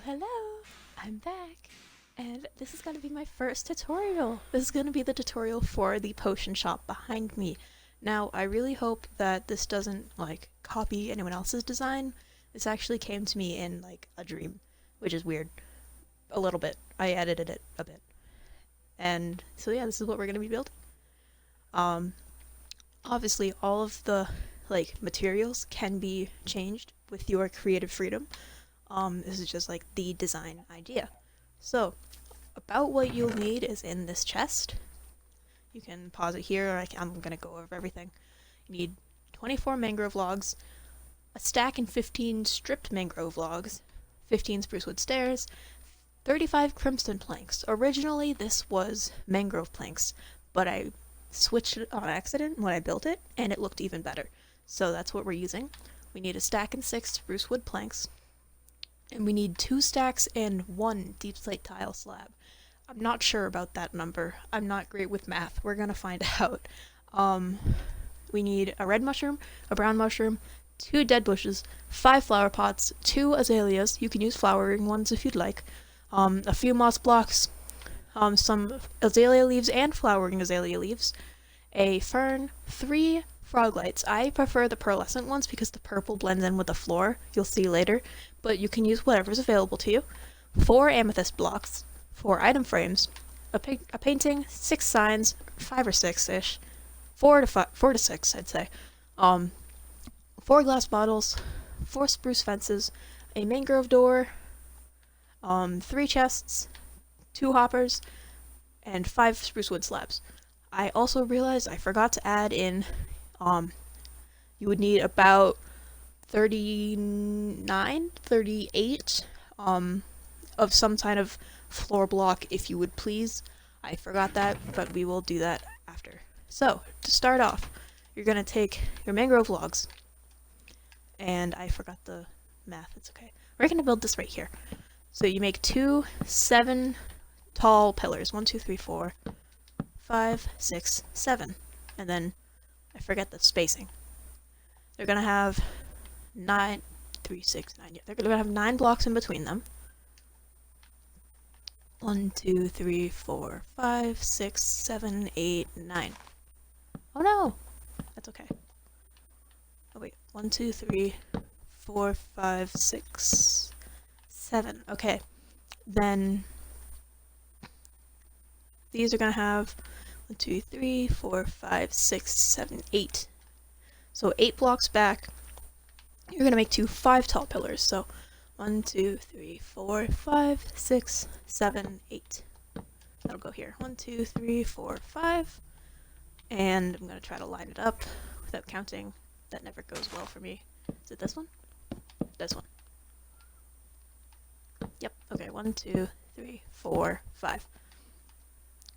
Hello, I'm back, and this is going to be my first tutorial. This is going to be the tutorial for the potion shop behind me. Now, I really hope that this doesn't, copy anyone else's design. This actually came to me in, a dream, which is weird. A little bit. I edited it a bit. And so yeah, this is what we're going to be building. Um, Obviously, all of the, materials can be changed with your creative freedom. This is just the design idea. So, about what you'll need is in this chest. You can pause it here, or I'm gonna go over everything. You need 24 mangrove logs, a stack and 15 stripped mangrove logs, 15 sprucewood stairs, 35 crimson planks. Originally, this was mangrove planks, but I switched it on accident when I built it, and it looked even better. So that's what we're using. We need a stack and 6 sprucewood planks, and we need 2 stacks and 1 deep slate tile slab. I'm not sure about that number. I'm not great with math. We're gonna find out. We need a red mushroom, a brown mushroom, 2 dead bushes, 5 flower pots, 2 azaleas. You can use flowering ones if you'd like. A few moss blocks, some azalea leaves and flowering azalea leaves, a fern, 3 frog lights. I prefer the pearlescent ones because the purple blends in with the floor. You'll see later, but you can use whatever's available to you. 4 amethyst blocks, 4 item frames, a painting, 6 signs, 5 or 6-ish, 4 to 6, I'd say. 4 glass bottles, 4 spruce fences, a mangrove door, 3 chests, 2 hoppers, and 5 spruce wood slabs. I also realized I forgot to add in, you would need about 38 of some kind of floor block, if you would please. I forgot that, but we will do that after. So, to start off, you're going to take your mangrove logs, and I forgot the math, it's okay. We're going to build this right here. So you make 2 7 tall pillars, 1, 2, 3, 4, 5, 6, 7, and then I forget the spacing. They're gonna have 9, 3, 6, 9. Yeah, they're gonna have 9 blocks in between them. 1, 2, 3, 4, 5, 6, 7, 8, 9. Oh no! That's okay. Oh wait, 1, 2, 3, 4, 5, 6, 7. Okay. Then these are gonna have 1, 2, 3, 4, 5, 6, 7, 8. So 8 blocks back, you're gonna make 2 5 tall pillars. So 1, 2, 3, 4, 5, 6, 7, 8. That'll go here. 1, 2, 3, 4, 5. And I'm gonna try to line it up without counting. That never goes well for me. Is it this one? This one. Yep. Okay. 1, 2, 3, 4, 5.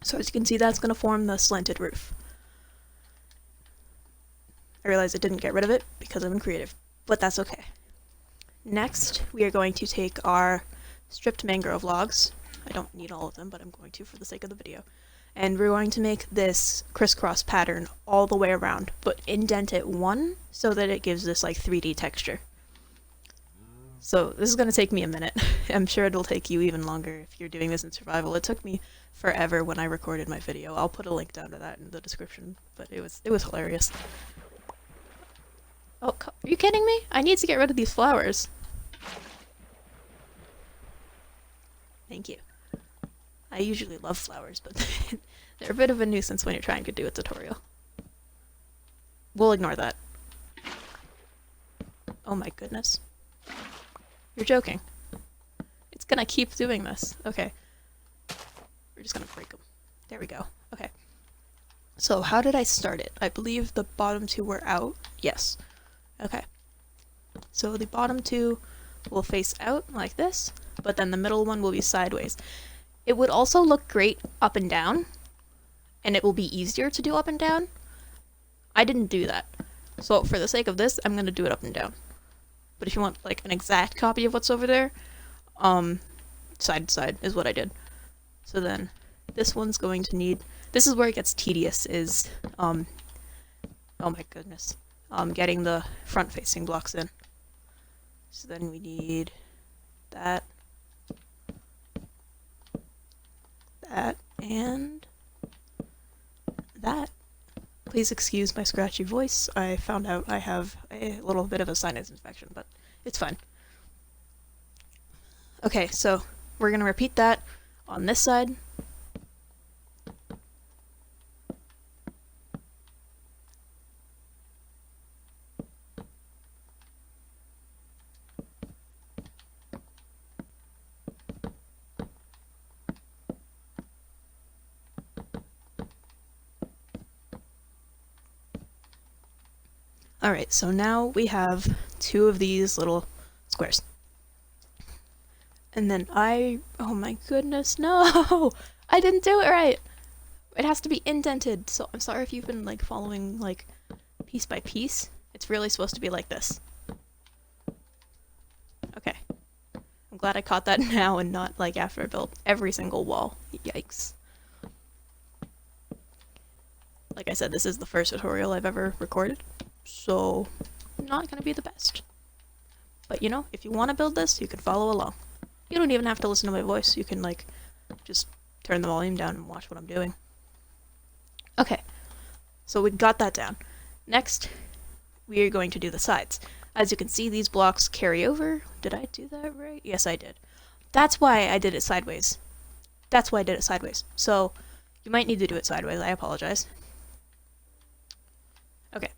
So as you can see, that's going to form the slanted roof. I realize I didn't get rid of it because I'm creative, but that's okay. Next, we are going to take our stripped mangrove logs. I don't need all of them, but I'm going to for the sake of the video. And we're going to make this crisscross pattern all the way around, but indent it 1 so that it gives this 3D texture. So this is going to take me a minute. I'm sure it'll take you even longer if you're doing this in survival. It took me forever when I recorded my video. I'll put a link down to that in the description, but it was hilarious. Oh, are you kidding me? I need to get rid of these flowers. Thank you. I usually love flowers, but they're a bit of a nuisance when you're trying to do a tutorial. We'll ignore that. Oh my goodness. You're joking. It's gonna keep doing this. Okay. We're just gonna break them. There we go. Okay. So how did I start it? I believe the bottom 2 were out. Yes. Okay. So the bottom 2 will face out like this, but then the middle one will be sideways. It would also look great up and down, and it will be easier to do up and down. I didn't do that. So for the sake of this, I'm gonna do it up and down. But if you want an exact copy of what's over there, side to side is what I did. So then this one's going to need, this is where it gets tedious, is oh my goodness, getting the front facing blocks in. So then we need that, that, and that. Please excuse my scratchy voice. I found out I have a little bit of a sinus infection, but it's fine. Okay, so we're gonna repeat that on this side. Alright, so now we have two of these little squares. And then oh my goodness, no! I didn't do it right! It has to be indented, so I'm sorry if you've been like following like piece by piece. It's really supposed to be like this. Okay. I'm glad I caught that now and not like after I built every single wall. Yikes. Like I said, this is the first tutorial I've ever recorded, so not gonna be the best. But you know, if you want to build this, you can follow along. You don't even have to listen to my voice. You can like just turn the volume down and watch what I'm doing. Okay, so we got that down. Next, we are going to do the sides. As you can see, these blocks carry over. Did I do that right? Yes, I did. That's why I did it sideways. That's why I did it sideways. So you might need to do it sideways. I apologize. Okay.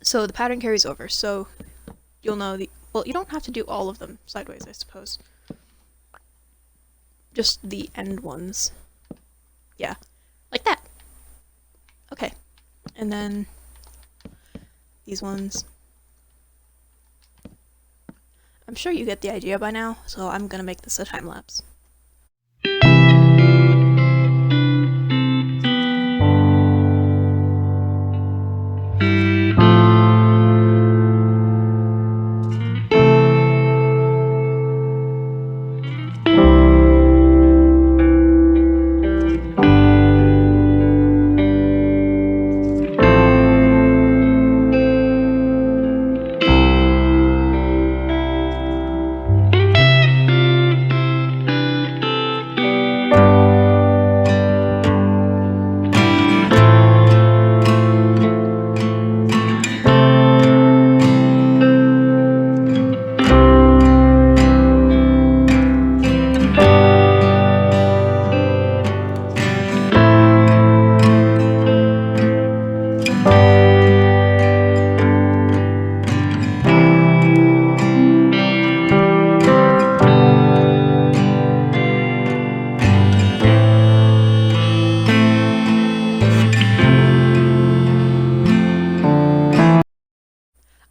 So the pattern carries over. So you'll know well, you don't have to do all of them sideways, I suppose. Just the end ones. Yeah. Like that. Okay. And then these ones. I'm sure you get the idea by now, so I'm gonna make this a time lapse.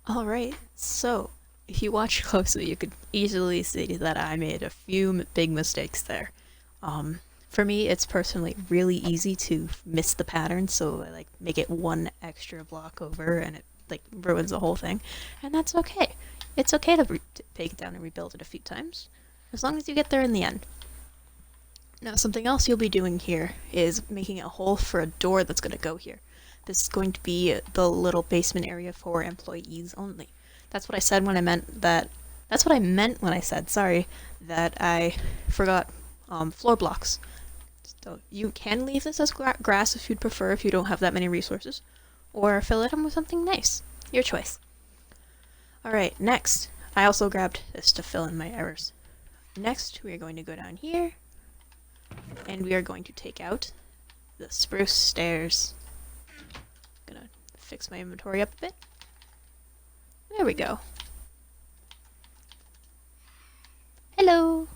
Alright, so if you watch closely, you could easily see that I made a few big mistakes there. For me, it's personally really easy to miss the pattern, so I like make it one extra block over and it like ruins the whole thing. And that's okay. It's okay to take it down and rebuild it a few times, as long as you get there in the end. Now, something else you'll be doing here is making a hole for a door that's going to go here. This is going to be the little basement area for employees only. That's what I said when I meant that. That's what I meant when I said, sorry, that I forgot floor blocks. So you can leave this as grass if you'd prefer, if you don't have that many resources, or fill it in with something nice. Your choice. Alright, next, I also grabbed this to fill in my errors. Next, we are going to go down here, and we are going to take out the spruce stairs. Gonna fix my inventory up a bit. There we go. Hello!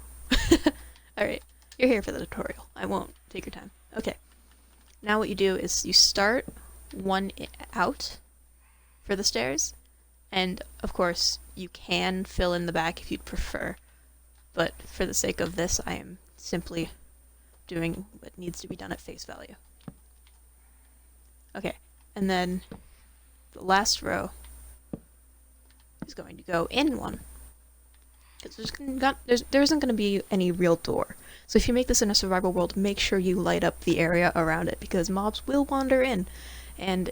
Alright, you're here for the tutorial. I won't take your time. Okay. Now what you do is you start one out for the stairs, and of course you can fill in the back if you'd prefer, but for the sake of this I am simply doing what needs to be done at face value. Okay, and then the last row is going to go in one, because there isn't going to be any real door. So if you make this in a survival world, make sure you light up the area around it, because mobs will wander in, and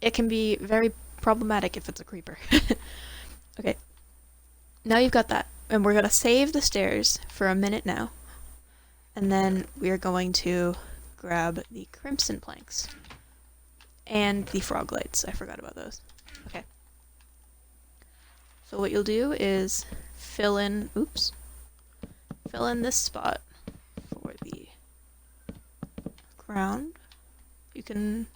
it can be very problematic if it's a creeper. Okay, now you've got that, and we're going to save the stairs for a minute now, And then we are going to grab the crimson planks and the frog lights. I forgot about those. Okay. So what you'll do is fill in this spot for the ground. You can,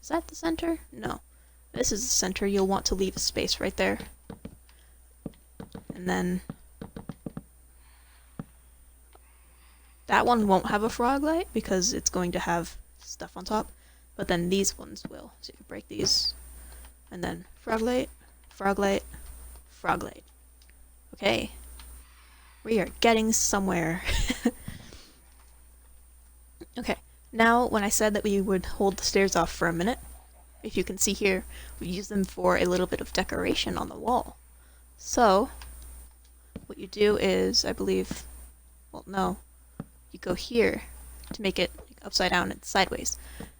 is that the center? No. This is the center. You'll want to leave a space right there. And then that one won't have a frog light because it's going to have stuff on top, but then these ones will. So you can break these, and then frog light, frog light, frog light. Okay. We are getting somewhere. Okay, now when I said that we would hold the stairs off for a minute, if you can see here, we use them for a little bit of decoration on the wall. So, what you do is, I believe, well, no, you go here to make it upside down and sideways,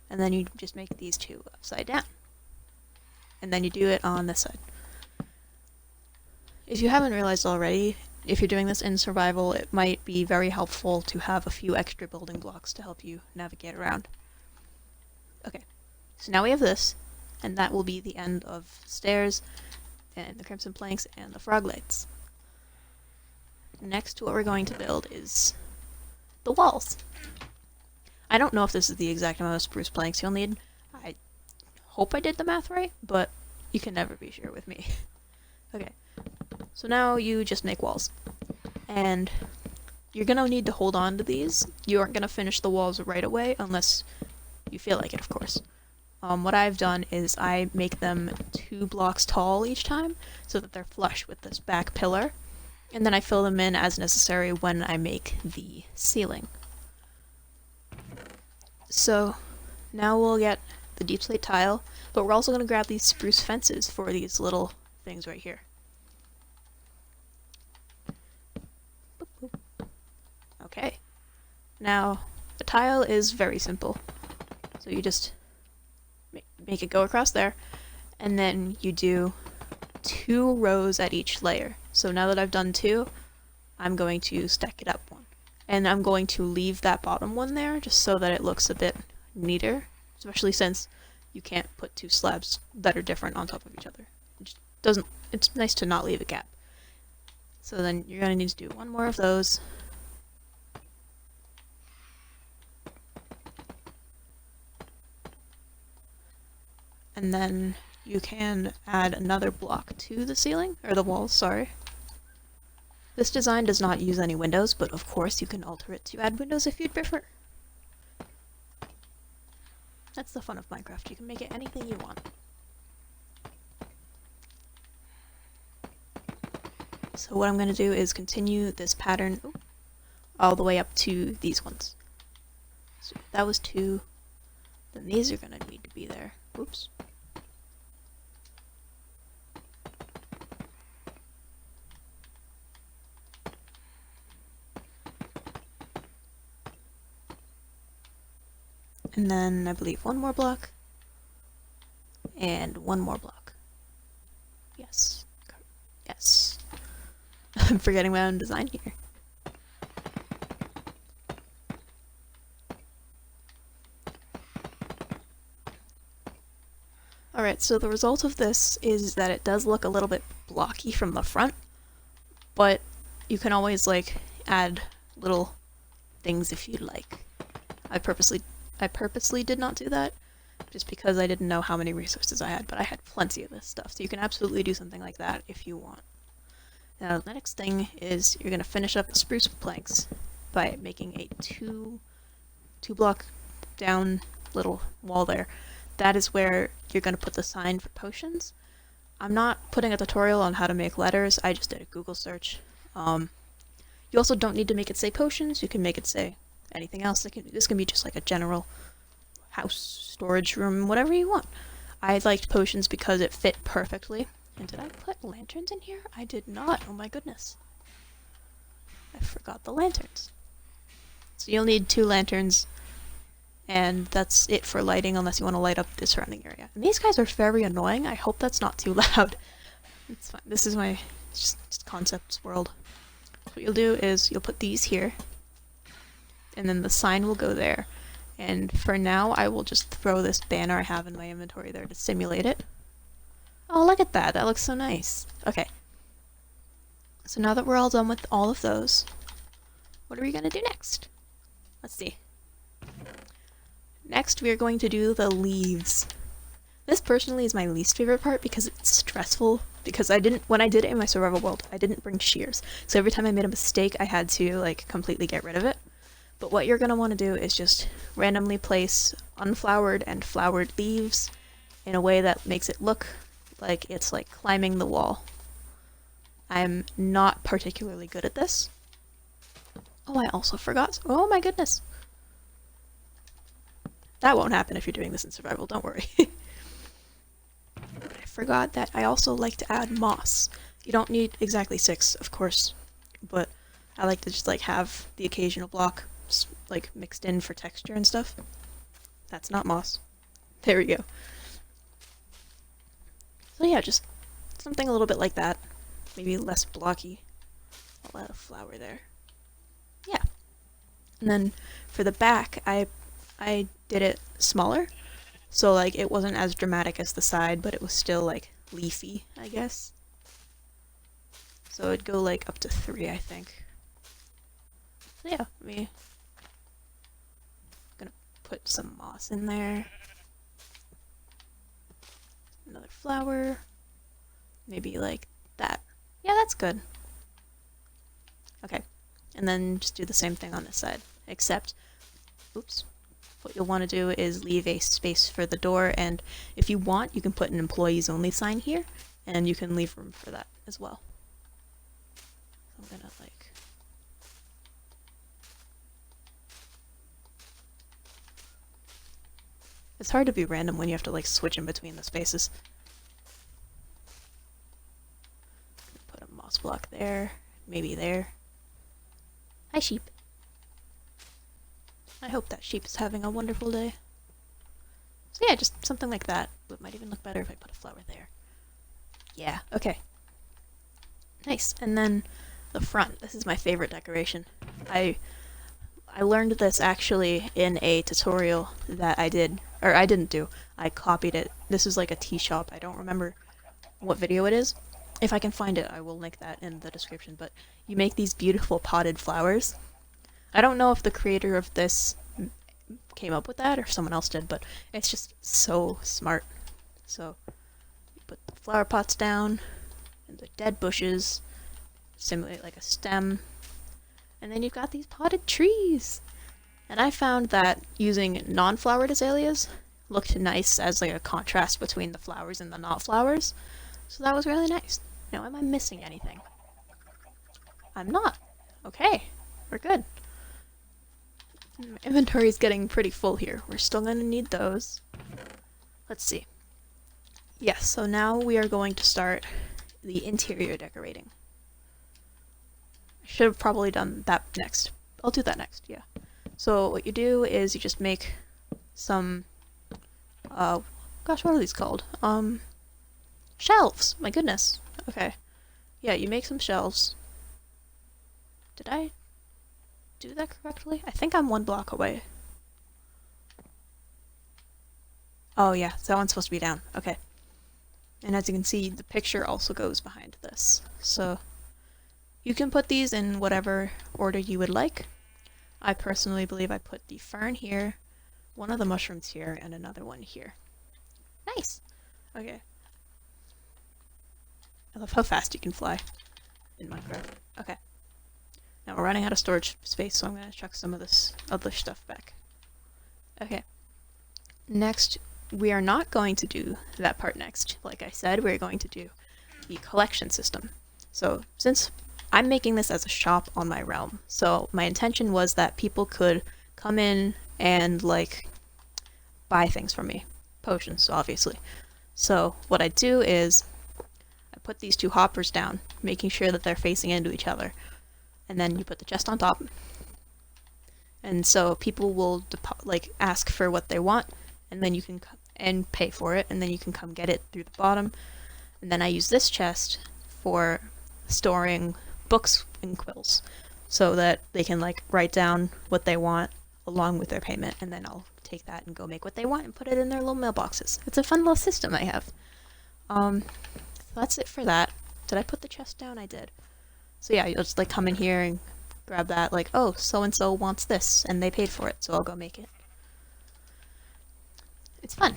and then you just make these two upside down. And then you do it on this side. If you haven't realized already, if you're doing this in survival, it might be very helpful to have a few extra building blocks to help you navigate around. Okay, so now we have this, and that will be the end of stairs, and the crimson planks, and the frog lights. Next, what we're going to build is the walls. I don't know if this is the exact amount of spruce planks you'll need. I hope I did the math right, but you can never be sure with me. Okay, so now you just make walls. And you're gonna need to hold on to these. You aren't gonna finish the walls right away unless you feel like it, of course. What I've done is I make them 2 blocks tall each time so that they're flush with this back pillar, and then I fill them in as necessary when I make the ceiling. So now we'll get the deep slate tile, but we're also going to grab these spruce fences for these little things right here. Boop, boop. Okay, now the tile is very simple. So you just make it go across there, and then you do 2 rows at each layer. So now that I've done 2, I'm going to stack it up 1. And I'm going to leave that bottom one there just so that it looks a bit neater, especially since you can't put 2 slabs that are different on top of each other. It's nice to not leave a gap. So then you're going to need to do 1 more of those. And then you can add another block to the ceiling, or the walls, sorry. This design does not use any windows, but of course you can alter it to add windows if you'd prefer. That's the fun of Minecraft, you can make it anything you want. So what I'm going to do is continue this pattern all the way up to these ones. So that was 2, then these are going to need to be there. Oops. And then I believe 1 more block, and 1 more block. Yes. Yes. I'm forgetting my own design here. Alright, so the result of this is that it does look a little bit blocky from the front, but you can always, like, add little things if you'd like. I purposely did not do that, just because I didn't know how many resources I had, but I had plenty of this stuff, so you can absolutely do something like that if you want. Now, the next thing is you're going to finish up the spruce planks by making a 2 block down little wall there. That is where you're going to put the sign for potions. I'm not putting a tutorial on how to make letters, I just did a Google search. You also don't need to make it say potions, you can make it say anything else. This can be just like a general house, storage room, whatever you want. I liked potions because it fit perfectly. And did I put lanterns in here? I did not. Oh my goodness. I forgot the lanterns. So you'll need 2 lanterns, and that's it for lighting unless you want to light up the surrounding area. And these guys are very annoying. I hope that's not too loud. It's fine. This is my just concepts world. So what you'll do is you'll put these here. and then the sign will go there. And for now, I will just throw this banner I have in my inventory there to simulate it. Oh, look at that. That looks so nice. Okay. So now that we're all done with all of those, what are we going to do next? Let's see. Next, we are going to do the leaves. This personally is my least favorite part because it's stressful. Because when I did it in my survival world, I didn't bring shears. So every time I made a mistake, I had to like completely get rid of it. But what you're going to want to do is just randomly place unflowered and flowered leaves in a way that makes it look like it's like climbing the wall. I'm not particularly good at this. Oh, I also forgot. Oh my goodness. That won't happen if you're doing this in survival, don't worry. I forgot that I also like to add moss. You don't need exactly 6, of course, but I like to just like have the occasional block like mixed in for texture and stuff. That's not moss. There we go. So yeah, just something a little bit like that. Maybe less blocky. I'll add a flower there. Yeah. And then for the back, I did it smaller. So like it wasn't as dramatic as the side, but it was still like leafy, I guess. So it'd go like up to 3, I think. So yeah, gonna put some moss in there. Another flower. Maybe like that. Yeah, that's good. Okay. And then just do the same thing on this side. Except, oops. What you'll want to do is leave a space for the door, and if you want, you can put an employees only sign here, and you can leave room for that as well. I'm gonna like... It's hard to be random when you have to like switch in between the spaces. Put a moss block there, maybe there. Hi, sheep. I hope that sheep is having a wonderful day. So yeah, just something like that. It might even look better if I put a flower there. Yeah, okay. Nice. And then the front. This is my favorite decoration. I learned this actually in a tutorial that I did, or I didn't do. I copied it. This is like a tea shop. I don't remember what video it is. If I can find it, I will link that in the description. But you make these beautiful potted flowers. I don't know if the creator of this came up with that or if someone else did, but it's just so smart. So you put the flower pots down and the dead bushes, simulate like a stem, and then you've got these potted trees. And I found that using non-flowered azaleas looked nice as like a contrast between the flowers and the not flowers. So that was really nice. Now, am I missing anything? I'm not. Okay, we're good. My inventory is getting pretty full here. We're still going to need those. Let's see. Yes, so now we are going to start the interior decorating. I should have probably done that next. I'll do that next, yeah. So what you do is you just make some, gosh, what are these called? Shelves! My goodness. Okay. Yeah, you make some shelves. Did I do that correctly? I think I'm 1 block away. Oh yeah, so that one's supposed to be down. Okay. And as you can see, the picture also goes behind this. So you can put these in whatever order you would like. I personally believe I put the fern here, one of the mushrooms here, and another one here. Nice! Okay. I love how fast you can fly in Minecraft. Okay. Now we're running out of storage space, so I'm going to chuck some of this other stuff back. Okay. Next, we are not going to do that part next. Like I said, we're going to do the collection system. So, since I'm making this as a shop on my realm, so my intention was that people could come in and, like, buy things from me. Potions, obviously. So, what I do is, I put these 2 hoppers down, making sure that they're facing into each other. And then you put the chest on top. And so people will like ask for what they want, and then you can and pay for it, and then you can come get it through the bottom. And then I use this chest for storing books and quills. so that they can like write down what they want along with their payment, and then I'll take that and go make what they want and put it in their little mailboxes. It's a fun little system I have. So that's it for that. Did I put the chest down? I did. So yeah, you'll just like come in here and grab that, like, oh, so and so wants this and they paid for it, so I'll go make it. It's fun.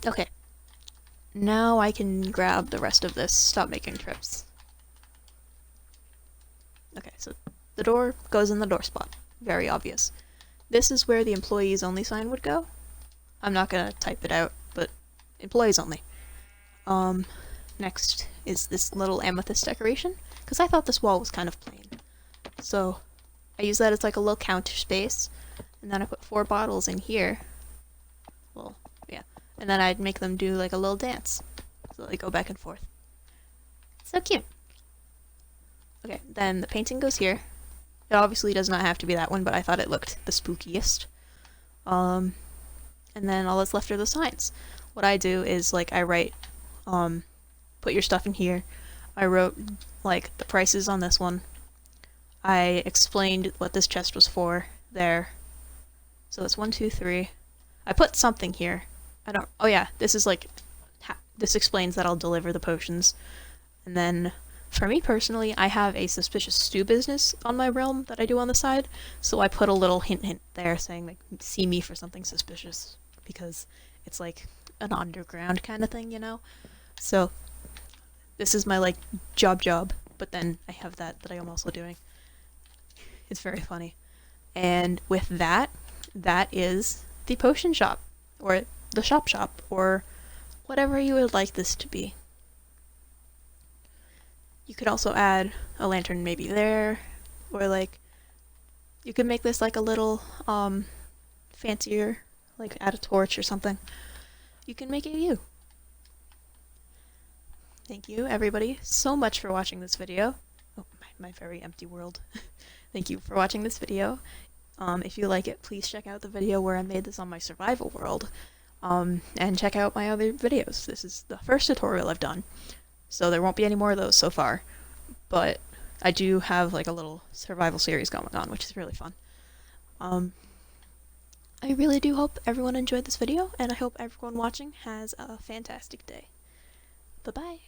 Okay. Now I can grab the rest of this, stop making trips. Okay, so the door goes in the door spot. Very obvious. This is where the employees only sign would go. I'm not gonna type it out, but employees only. Next is this little amethyst decoration, because I thought this wall was kind of plain. So I use that as like a little counter space, and then I put 4 bottles in here. Well, yeah. And then I'd make them do like a little dance. So they go back and forth. So cute. Okay, then the painting goes here. It obviously does not have to be that one, but I thought it looked the spookiest. And then all that's left are the signs. What I do is like I write, put your stuff in here. I wrote like the prices on this one. I explained what this chest was for there. So it's 1, 2, 3. I put something here. Oh yeah, this is like, this explains that I'll deliver the potions. And then, for me personally, I have a suspicious stew business on my realm that I do on the side, so I put a little hint there saying, like, see me for something suspicious, because it's like an underground kind of thing, you know? So, this is my, like, job, but then I have that I am also doing. It's very funny. And with that, that is the potion shop, or the shop, or whatever you would like this to be. You could also add a lantern maybe there, or like, you could make this like a little, fancier, like add a torch or something. You can make it you. Thank you, everybody, so much for watching this video. Oh, my very empty world. Thank you for watching this video. If you like it, please check out the video where I made this on my survival world. And check out my other videos. This is the first tutorial I've done, so there won't be any more of those so far, but I do have like a little survival series going on, which is really fun. I really do hope everyone enjoyed this video, and I hope everyone watching has a fantastic day. Bye-bye!